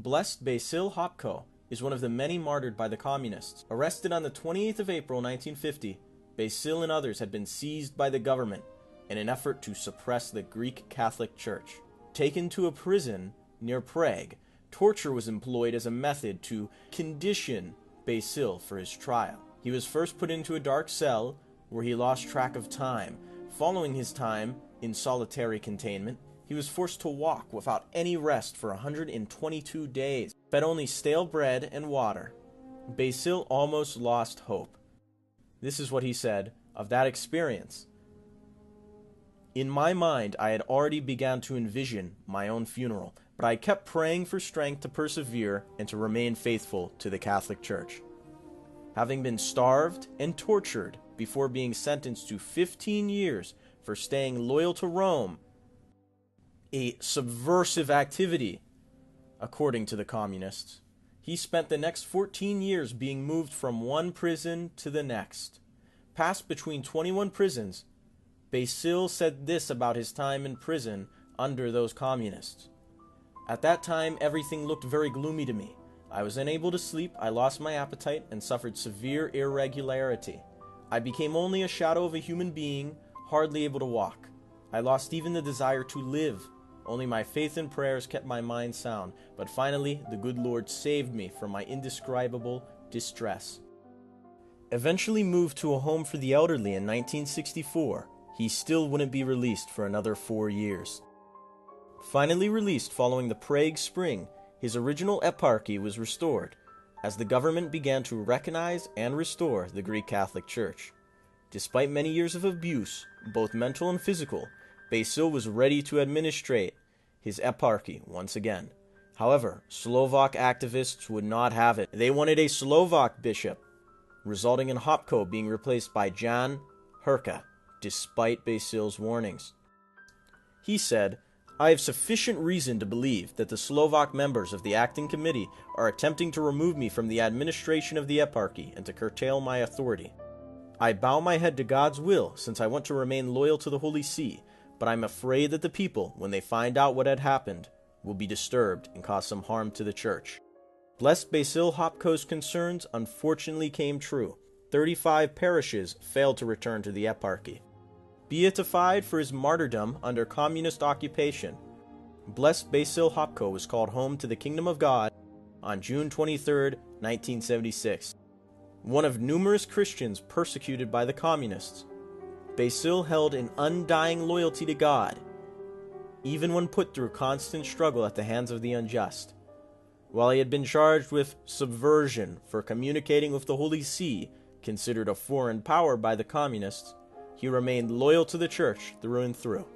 Blessed Basil Hopko is one of the many martyred by the communists. Arrested on the 28th of April 1950, Basil and others had been seized by the government in an effort to suppress the Greek Catholic Church. Taken to a prison near Prague, torture was employed as a method to condition Basil for his trial. He was first put into a dark cell where he lost track of time. Following his time in solitary containment, he was forced to walk without any rest for 122 days, fed only stale bread and water. Basil almost lost hope. This is what he said of that experience. In my mind, I had already begun to envision my own funeral, but I kept praying for strength to persevere and to remain faithful to the Catholic Church. Having been starved and tortured before being sentenced to 15 years for staying loyal to Rome, a subversive activity, according to the communists, he spent the next 14 years being moved from one prison to the next. Passed between 21 prisons, Basil said this about his time in prison under those communists. At that time, everything looked very gloomy to me. I was unable to sleep, I lost my appetite, and suffered severe irregularity. I became only a shadow of a human being, hardly able to walk. I lost even the desire to live. Only my faith and prayers kept my mind sound, but finally the good Lord saved me from my indescribable distress. Eventually moved to a home for the elderly in 1964, he still wouldn't be released for another 4 years. Finally released following the Prague Spring, his original eparchy was restored, as the government began to recognize and restore the Greek Catholic Church. Despite many years of abuse, both mental and physical, Basil was ready to administrate his eparchy once again. However, Slovak activists would not have it. They wanted a Slovak bishop, resulting in Hopko being replaced by Jan Hurka, despite Basil's warnings. He said, "I have sufficient reason to believe that the Slovak members of the acting committee are attempting to remove me from the administration of the eparchy and to curtail my authority. I bow my head to God's will, since I want to remain loyal to the Holy See, but I'm afraid that the people, when they find out what had happened, will be disturbed and cause some harm to the church." Blessed Basil Hopko's concerns unfortunately came true. 35 parishes failed to return to the eparchy. Beatified for his martyrdom under communist occupation, Blessed Basil Hopko was called home to the kingdom of God on June 23, 1976. One of numerous Christians persecuted by the communists, Basil held an undying loyalty to God, even when put through constant struggle at the hands of the unjust. While he had been charged with subversion for communicating with the Holy See, considered a foreign power by the communists, he remained loyal to the church through and through.